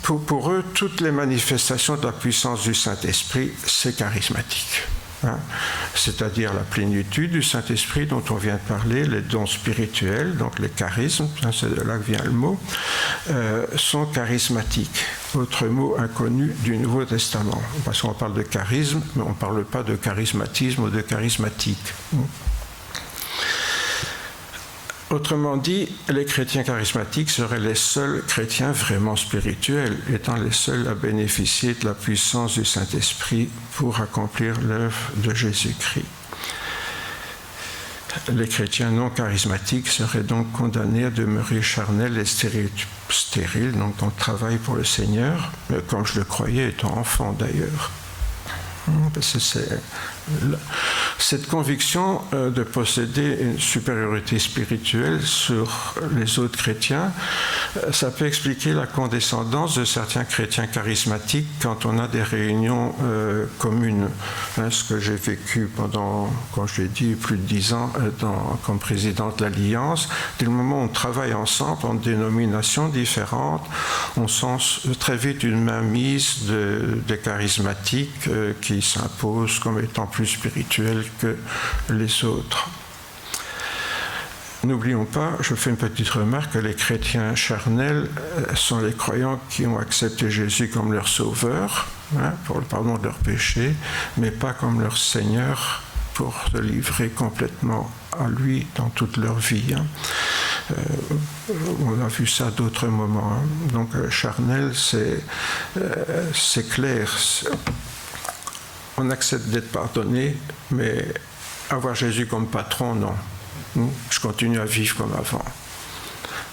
pour eux, toutes les manifestations de la puissance du Saint-Esprit, c'est charismatique. C'est-à-dire la plénitude du Saint-Esprit dont on vient de parler, les dons spirituels, donc les charismes, c'est de là que vient le mot, sont charismatiques. Autre mot inconnu du Nouveau Testament. Parce qu'on parle de charisme, mais on ne parle pas de charismatisme ou de charismatique. Autrement dit, les chrétiens charismatiques seraient les seuls chrétiens vraiment spirituels, étant les seuls à bénéficier de la puissance du Saint-Esprit pour accomplir l'œuvre de Jésus-Christ. Les chrétiens non charismatiques seraient donc condamnés à demeurer charnels et stériles, donc dans le travail pour le Seigneur, comme je le croyais étant enfant d'ailleurs. Parce que cette conviction de posséder une supériorité spirituelle sur les autres chrétiens, ça peut expliquer la condescendance de certains chrétiens charismatiques quand on a des réunions communes. Ce que j'ai vécu pendant, comme je l'ai dit, plus de 10 ans comme président de l'Alliance. Dès le moment où on travaille ensemble en dénominations différentes, on sent très vite une mainmise des charismatiques qui s'imposent comme étant plus spirituels que les autres. N'oublions pas, je fais une petite remarque, que les chrétiens charnels sont les croyants qui ont accepté Jésus comme leur sauveur, pour le pardon de leurs péchés, mais pas comme leur Seigneur pour se livrer complètement à lui dans toute leur vie. On a vu ça à d'autres moments. Donc charnel, c'est clair. On accepte d'être pardonné, mais avoir Jésus comme patron, non. Je continue à vivre comme avant.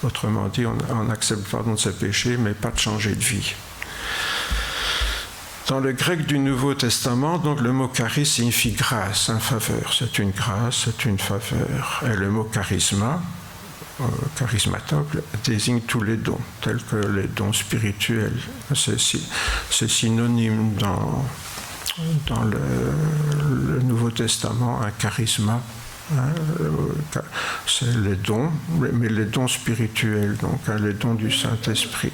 Autrement dit, on accepte le pardon de ses péchés, mais pas de changer de vie. Dans le grec du Nouveau Testament, donc, le mot charis signifie grâce, faveur. C'est une grâce, c'est une faveur. Et le mot charisma, charismatocle, désigne tous les dons, tels que les dons spirituels. C'est synonyme dans le Nouveau Testament, un charisma, c'est les dons, mais les dons spirituels, donc les dons du Saint-Esprit.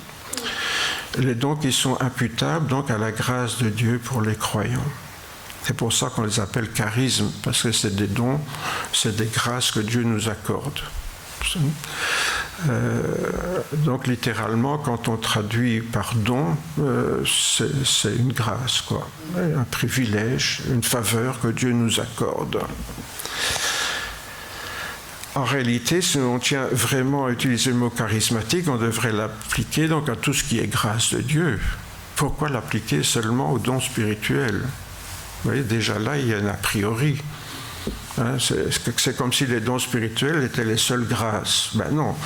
Les dons qui sont imputables donc à la grâce de Dieu pour les croyants. C'est pour ça qu'on les appelle charismes, parce que c'est des dons, c'est des grâces que Dieu nous accorde. Donc littéralement, quand on traduit par don, c'est une grâce, quoi, un privilège, une faveur que Dieu nous accorde. En réalité, si on tient vraiment à utiliser le mot charismatique, on devrait l'appliquer donc à tout ce qui est grâce de Dieu. Pourquoi l'appliquer seulement aux dons spirituels ? Vous voyez, déjà là, il y a un a priori. C'est comme si les dons spirituels étaient les seules grâces. Ben non,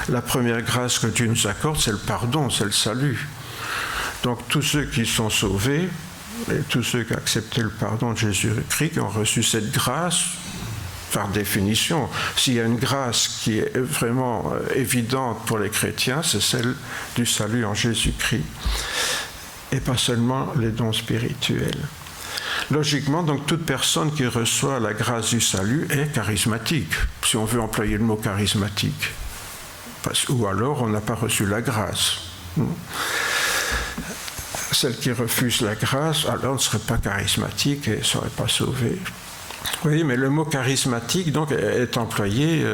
la première grâce que Dieu nous accorde, c'est le pardon, c'est le salut. Donc tous ceux qui sont sauvés, et tous ceux qui ont accepté le pardon de Jésus-Christ, qui ont reçu cette grâce, par définition, s'il y a une grâce qui est vraiment évidente pour les chrétiens, c'est celle du salut en Jésus-Christ, et pas seulement les dons spirituels. Logiquement, donc, toute personne qui reçoit la grâce du salut est charismatique, si on veut employer le mot charismatique. Ou alors, on n'a pas reçu la grâce. Celle qui refuse la grâce, alors ne serait pas charismatique et ne serait pas sauvée. Oui, mais le mot charismatique, donc, est employé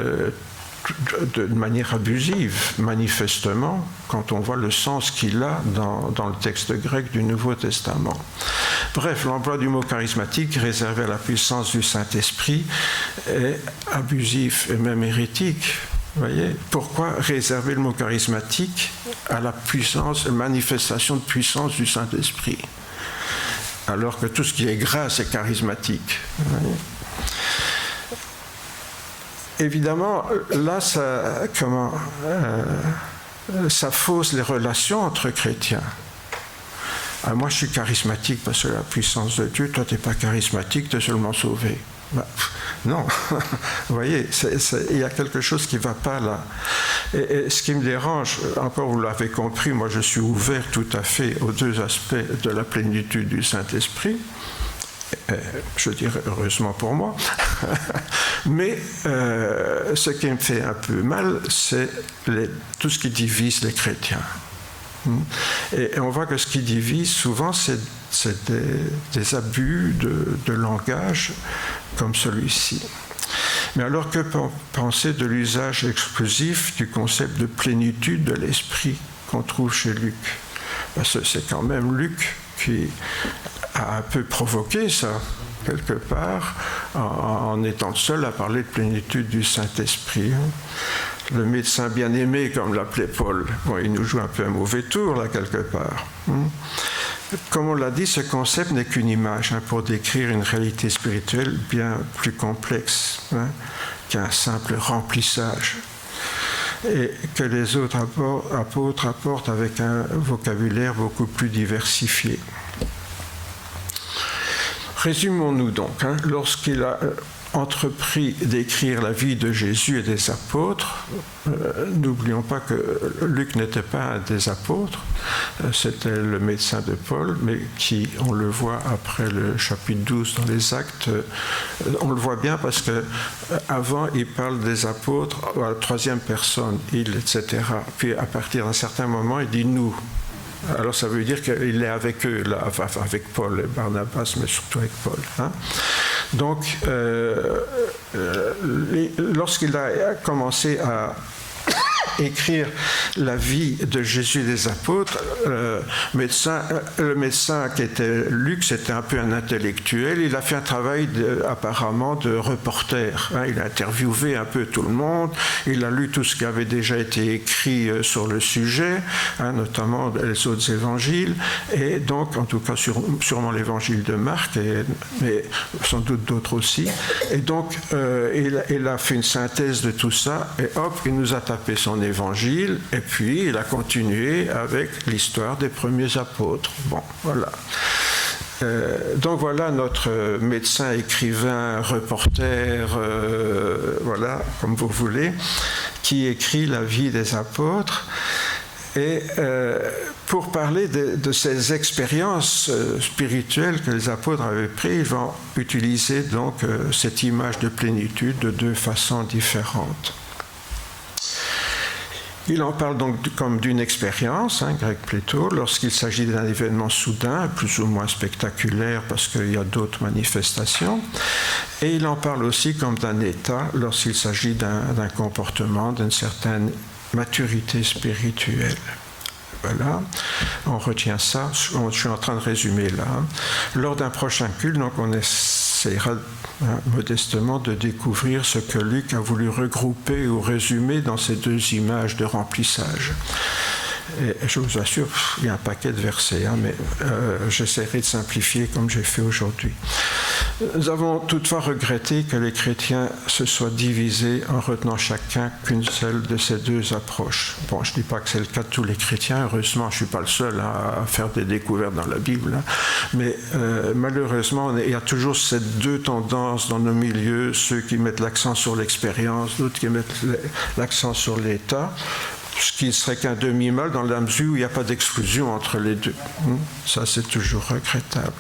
de manière abusive, manifestement, quand on voit le sens qu'il a dans le texte grec du Nouveau Testament. Bref, l'emploi du mot charismatique réservé à la puissance du Saint-Esprit est abusif et même hérétique. Vous voyez, pourquoi réserver le mot charismatique à la puissance, manifestation de puissance du Saint-Esprit, alors que tout ce qui est grâce est charismatique. Vous voyez. Évidemment, là, ça fausse les relations entre chrétiens. Ah, moi, je suis charismatique parce que la puissance de Dieu, toi, tu n'es pas charismatique, tu es seulement sauvé. Ben, non, vous voyez, il y a quelque chose qui ne va pas là. Et ce qui me dérange, encore vous l'avez compris, moi je suis ouvert tout à fait aux deux aspects de la plénitude du Saint-Esprit. Je dirais heureusement pour moi. Mais ce qui me fait un peu mal, c'est tout ce qui divise les chrétiens. Et on voit que ce qui divise souvent, c'est des abus de langage comme celui-ci. Mais alors que penser de l'usage exclusif du concept de plénitude de l'esprit qu'on trouve chez Luc? Parce que c'est quand même Luc qui a un peu provoqué ça, quelque part, en étant seul à parler de plénitude du Saint-Esprit. Le médecin bien-aimé, comme l'appelait Paul, bon, il nous joue un peu un mauvais tour, là, quelque part. Comme on l'a dit, ce concept n'est qu'une image pour décrire une réalité spirituelle bien plus complexe qu'un simple remplissage. Et que les autres apôtres apportent avec un vocabulaire beaucoup plus diversifié. Résumons-nous donc. Lorsqu'il a entrepris d'écrire la vie de Jésus et des apôtres, n'oublions pas que Luc n'était pas un des apôtres, c'était le médecin de Paul, mais qui, on le voit après le chapitre 12 dans les Actes, on le voit bien parce que avant il parle des apôtres à la troisième personne, il, etc. Puis à partir d'un certain moment, il dit nous. Alors ça veut dire qu'il est avec eux, là, avec Paul et Barnabas, mais surtout avec Paul. Donc, lorsqu'il a commencé à écrire la vie de Jésus et des apôtres, le médecin qui était Luc, c'était un peu un intellectuel. Il a fait un travail apparemment de reporter. Il a interviewé un peu tout le monde. Il a lu tout ce qui avait déjà été écrit sur le sujet, notamment les autres évangiles, et donc, en tout cas, sûrement l'évangile de Marc, mais sans doute d'autres aussi. Et donc, il a fait une synthèse de tout ça, et hop, il nous a tapé son évangile, et puis il a continué avec l'histoire des premiers apôtres. Bon, voilà. Donc voilà notre médecin, écrivain, reporter, voilà, comme vous voulez, qui écrit la vie des apôtres. Et pour parler de ces expériences spirituelles que les apôtres avaient prises, ils vont utiliser donc cette image de plénitude de deux façons différentes. Il en parle donc comme d'une expérience, grec plutôt, lorsqu'il s'agit d'un événement soudain, plus ou moins spectaculaire parce qu'il y a d'autres manifestations. Et il en parle aussi comme d'un état lorsqu'il s'agit d'un comportement, d'une certaine maturité spirituelle. Voilà, on retient ça, je suis en train de résumer là. Lors d'un prochain culte, donc on essaiera modestement de découvrir ce que Luc a voulu regrouper ou résumer dans ces deux images de remplissage. Et je vous assure, il y a un paquet de versets, mais j'essaierai de simplifier comme j'ai fait aujourd'hui. Nous avons toutefois regretté que les chrétiens se soient divisés en retenant chacun qu'une seule de ces deux approches. Bon, je ne dis pas que c'est le cas de tous les chrétiens, heureusement, je ne suis pas le seul à faire des découvertes dans la Bible, mais malheureusement, il y a toujours ces deux tendances dans nos milieux, ceux qui mettent l'accent sur l'expérience, d'autres qui mettent l'accent sur l'état, ce qui ne serait qu'un demi-mal dans la mesure où il n'y a pas d'exclusion entre les deux. Ça, c'est toujours regrettable.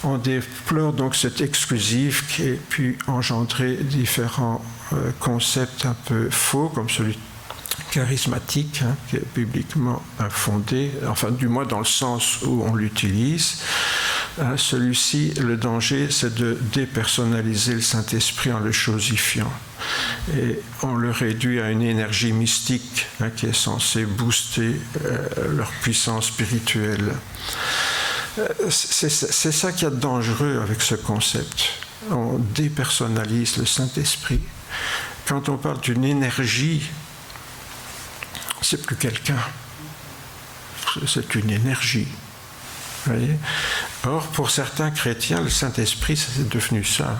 On déplore donc cette exclusive qui a pu engendrer différents concepts un peu faux, comme celui charismatique, qui est bibliquement infondé, enfin du moins dans le sens où on l'utilise. Celui-ci, le danger, c'est de dépersonnaliser le Saint-Esprit en le chosifiant. Et on le réduit à une énergie mystique qui est censée booster leur puissance spirituelle. C'est ça qu'il y a de dangereux avec ce concept. On dépersonnalise le Saint-Esprit. Quand on parle d'une énergie, c'est plus quelqu'un. C'est une énergie. Vous voyez ? Or, pour certains chrétiens, le Saint-Esprit, c'est devenu ça.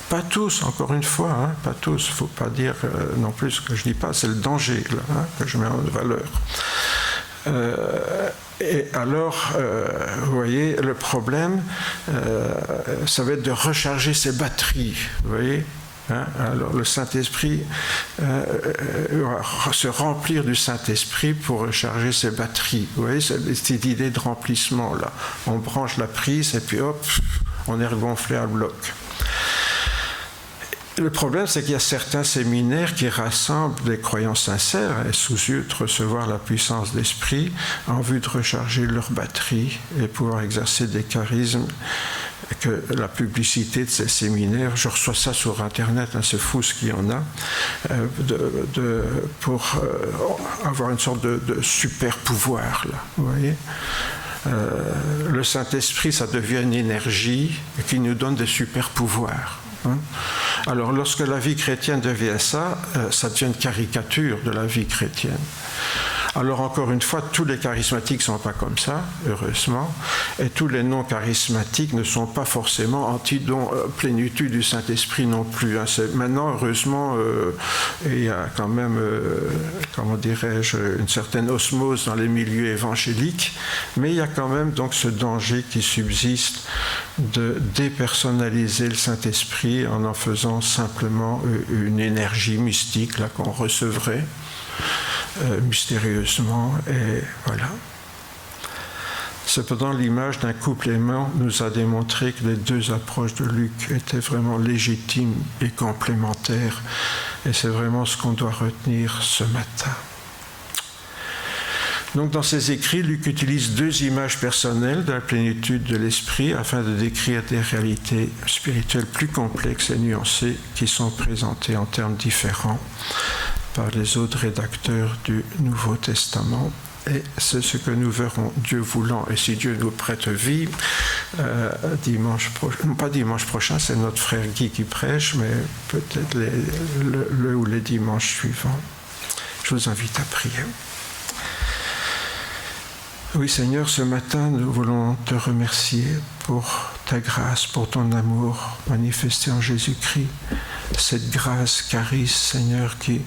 Pas tous, encore une fois, pas tous. Il ne faut pas dire non plus ce que je ne dis pas, c'est le danger là, que je mets en valeur. Et alors, vous voyez, le problème, ça va être de recharger ses batteries, vous voyez. Alors le Saint-Esprit se remplir du Saint-Esprit pour recharger ses batteries. Vous voyez, c'est cette idée de remplissement là. On branche la prise et puis hop, on est regonflé à bloc. Le problème, c'est qu'il y a certains séminaires qui rassemblent des croyants sincères et soucieux de recevoir la puissance d'esprit en vue de recharger leur batterie et pouvoir exercer des charismes. Que la publicité de ces séminaires, je reçois ça sur Internet, c'est fou ce qu'il y en a, pour avoir une sorte de super pouvoir, là, vous voyez. Le Saint-Esprit, ça devient une énergie qui nous donne des super pouvoirs. Alors, lorsque la vie chrétienne devient ça, ça devient une caricature de la vie chrétienne. Alors encore une fois, tous les charismatiques ne sont pas comme ça, heureusement, et tous les non-charismatiques ne sont pas forcément anti-plénitude du Saint-Esprit non plus. Maintenant, heureusement, il y a quand même, comment dirais-je, une certaine osmose dans les milieux évangéliques, mais il y a quand même donc ce danger qui subsiste de dépersonnaliser le Saint-Esprit en faisant simplement une énergie mystique là, qu'on recevrait. Mystérieusement, et voilà. Cependant, l'image d'un couple aimant nous a démontré que les deux approches de Luc étaient vraiment légitimes et complémentaires, et c'est vraiment ce qu'on doit retenir ce matin. Donc, dans ses écrits, Luc utilise deux images personnelles de la plénitude de l'esprit afin de décrire des réalités spirituelles plus complexes et nuancées qui sont présentées en termes différents par les autres rédacteurs du Nouveau Testament. Et c'est ce que nous verrons, Dieu voulant, et si Dieu nous prête vie, dimanche prochain, non pas dimanche prochain, c'est notre frère Guy qui prêche, mais peut-être le ou les dimanches suivants. Je vous invite à prier. Oui Seigneur, ce matin nous voulons te remercier pour ta grâce, pour ton amour manifesté en Jésus-Christ. Cette grâce charis, Seigneur, qui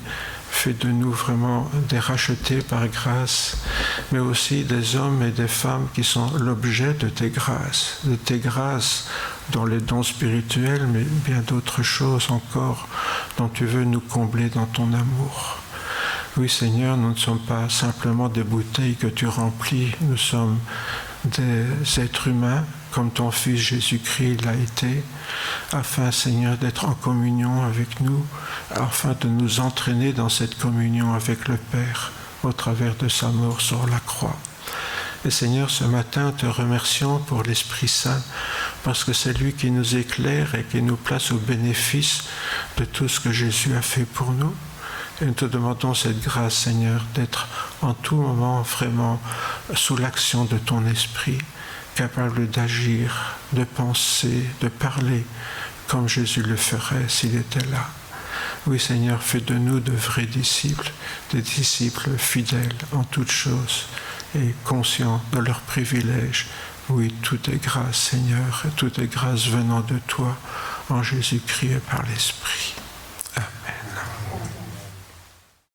fait de nous vraiment des rachetés par grâce, mais aussi des hommes et des femmes qui sont l'objet de tes grâces dans les dons spirituels, mais bien d'autres choses encore dont tu veux nous combler dans ton amour. Oui Seigneur, nous ne sommes pas simplement des bouteilles que tu remplis, nous sommes des êtres humains comme ton Fils Jésus-Christ l'a été, afin Seigneur d'être en communion avec nous, afin de nous entraîner dans cette communion avec le Père au travers de sa mort sur la croix. Et Seigneur, ce matin, te remercions pour l'Esprit Saint, parce que c'est lui qui nous éclaire et qui nous place au bénéfice de tout ce que Jésus a fait pour nous. Et nous te demandons cette grâce, Seigneur, d'être en tout moment vraiment sous l'action de ton Esprit, capable d'agir, de penser, de parler, comme Jésus le ferait s'il était là. Oui, Seigneur, fais de nous de vrais disciples, des disciples fidèles en toutes choses et conscients de leurs privilèges. Oui, tout est grâce, Seigneur, et tout est grâce venant de toi, en Jésus-Christ et par l'Esprit. Amen.